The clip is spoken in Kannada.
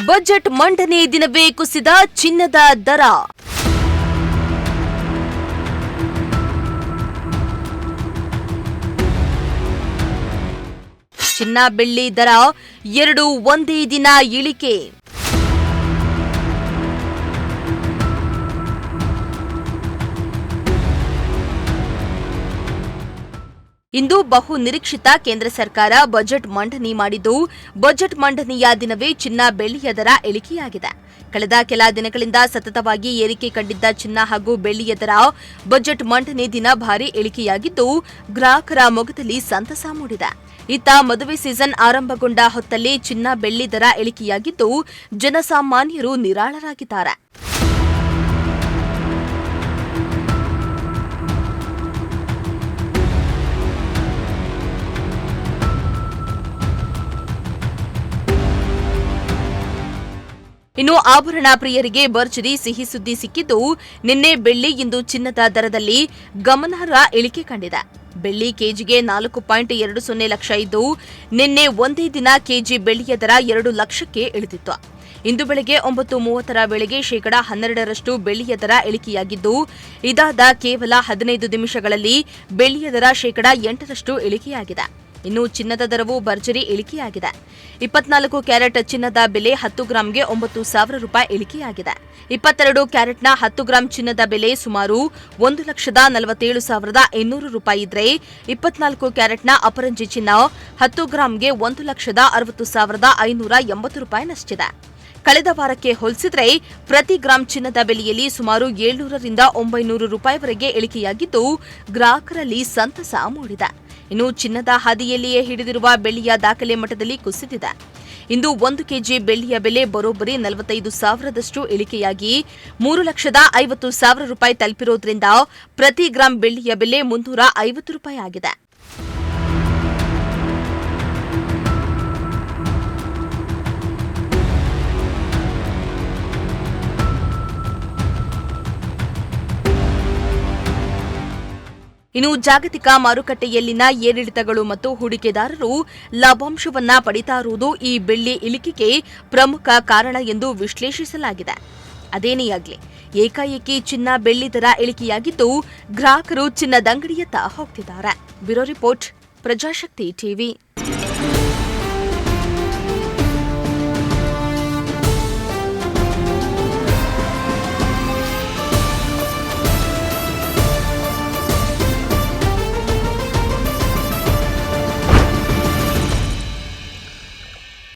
ಬಜೆಟ್ ಮಂಡನೆ ದಿನವೇ ಕುಸಿದ ಚಿನ್ನದ ದರ. ಚಿನ್ನ ಬೆಳ್ಳಿ ದರ ಎರಡು ಒಂದೇ ದಿನ ಇಳಿಕೆ. ಇಂದು ಬಹು ನಿರೀಕ್ಷಿತ ಕೇಂದ್ರ ಸರ್ಕಾರ ಬಜೆಟ್ ಮಂಡನೆ ಮಾಡಿದ್ದು, ಬಜೆಟ್ ಮಂಡನೆಯ ದಿನವೇ ಚಿನ್ನ ಬೆಳ್ಳಿಯ ದರ ಇಳಿಕೆಯಾಗಿದೆ. ಕಳೆದ ಕೆಲ ದಿನಗಳಿಂದ ಸತತವಾಗಿ ಏರಿಕೆ ಕಂಡಿದ್ದ ಚಿನ್ನ ಹಾಗೂ ಬೆಳ್ಳಿಯ ದರ ಬಜೆಟ್ ಮಂಡನೆ ದಿನ ಭಾರಿ ಇಳಿಕೆಯಾಗಿದ್ದು, ಗ್ರಾಹಕರ ಮೊಗದಲ್ಲಿ ಸಂತಸ ಮೂಡಿದೆ. ಇತ್ತ ಮದುವೆ ಸೀಸನ್ ಆರಂಭಗೊಂಡ ಹೊತ್ತಲ್ಲಿ ಚಿನ್ನ ಬೆಳ್ಳಿ ದರ ಇಳಿಕೆಯಾಗಿದ್ದು, ಜನಸಾಮಾನ್ಯರು ನಿರಾಳರಾಗಿದ್ದಾರೆ. ಇನ್ನು ಆಭರಣ ಪ್ರಿಯರಿಗೆ ಭರ್ಜರಿ ಸಿಹಿ ಸುದ್ದಿ ಸಿಕ್ಕಿದ್ದು, ನಿನ್ನೆ ಬೆಳ್ಳಿ ಇಂದು ಚಿನ್ನದ ದರದಲ್ಲಿ ಗಮನಾರ್ಹ ಇಳಿಕೆ ಕಂಡಿದೆ. ಬೆಳ್ಳಿ ಕೆಜಿಗೆ 4.20 ಲಕ್ಷ ಇದ್ದು, ನಿನ್ನೆ ಒಂದೇ ದಿನ ಕೆಜಿ ಬೆಳ್ಳಿಯ ದರ 2 ಲಕ್ಷಕ್ಕೆ ಇಳಿದಿತ್ತು. ಇಂದು ಬೆಳಗ್ಗೆ 9:30 ವೇಳೆಗೆ 12% ಬೆಳ್ಳಿಯ ದರ ಇಳಿಕೆಯಾಗಿದ್ದು, ಇದಾದ ಕೇವಲ 15 ನಿಮಿಷಗಳಲ್ಲಿ ಬೆಳ್ಳಿಯ ದರ 8% ಇಳಿಕೆಯಾಗಿದೆ. ಇನ್ನು ಚಿನ್ನದ ದರವು ಭರ್ಜರಿ ಇಳಿಕೆಯಾಗಿದೆ. 24 ಕ್ಯಾರೆಟ್ ಚಿನ್ನದ ಬೆಲೆ 10 ಗ್ರಾಂಗೆ 9,000 ರೂಪಾಯಿ ಇಳಿಕೆಯಾಗಿದೆ. 22 ಕ್ಯಾರೆಟ್ನ 10 ಗ್ರಾಂ ಚಿನ್ನದ ಬೆಲೆ ಸುಮಾರು 1,47,200 ರೂಪಾಯಿ ಇದ್ರೆ, 24 ಕ್ಯಾರೆಟ್ನ ಅಪರಂಜಿ ಚಿನ್ನ 10 ಗ್ರಾಂಗೆ 1,60,580 ರೂಪಾಯಿನಷ್ಟಿದೆ. ಕಳೆದ ವಾರಕ್ಕೆ ಹೋಲಿಸಿದರೆ ಪ್ರತಿ ಗ್ರಾಂ ಚಿನ್ನದ ಬೆಲೆಯಲ್ಲಿ ಸುಮಾರು 700 ರಿಂದ 900 ರೂಪಾಯಿವರೆಗೆ ಇಳಿಕೆಯಾಗಿದ್ದು, ಗ್ರಾಹಕರಲ್ಲಿ ಸಂತಸ ಮೂಡಿದೆ. ಇನ್ನು ಚಿನ್ನದ ಹಾದಿಯಲ್ಲಿಯೇ ಹಿಡಿದಿರುವ ಬೆಳ್ಳಿಯ ದಾಖಲೆ ಮಟ್ಟದಲ್ಲಿ ಕುಸಿದಿದೆ. ಇಂದು 1 ಕೆಜಿ ಬೆಳ್ಳಿಯ ಬೆಲೆ ಬರೋಬ್ಬರಿ 45,000ದಷ್ಟು ಇಳಿಕೆಯಾಗಿ 3,50,000 ರೂಪಾಯಿ ತಲುಪಿರೋದ್ರಿಂದ ಪ್ರತಿ ಗ್ರಾಂ ಬೆಳ್ಳಿಯ ಬೆಲೆ 350 ರೂಪಾಯಿ ಆಗಿದೆ. ಇನ್ನು ಜಾಗತಿಕ ಮಾರುಕಟ್ಟೆಯಲ್ಲಿನ ಏರಿಳಿತಗಳು ಮತ್ತು ಹೂಡಿಕೆದಾರರು ಲಾಭಾಂಶವನ್ನ ಪಡಿತಾ ಇರುವುದು ಈ ಬೆಳ್ಳಿ ಇಳಿಕೆಗೆ ಪ್ರಮುಖ ಕಾರಣ ಎಂದು ವಿಶ್ಲೇಷಿಸಲಾಗಿದೆ. ಅದೇನೇ ಆಗಲಿ, ಏಕಾಏಕಿ ಚಿನ್ನ ಬೆಳ್ಳಿ ದರ ಇಳಿಕೆಯಾಗಿದ್ದು, ಗ್ರಾಹಕರು ಚಿನ್ನದಂಗಡಿಯತ್ತ ಹೋಗ್ತಿದ್ದಾರೆ. Bureau report, Prajashakti TV.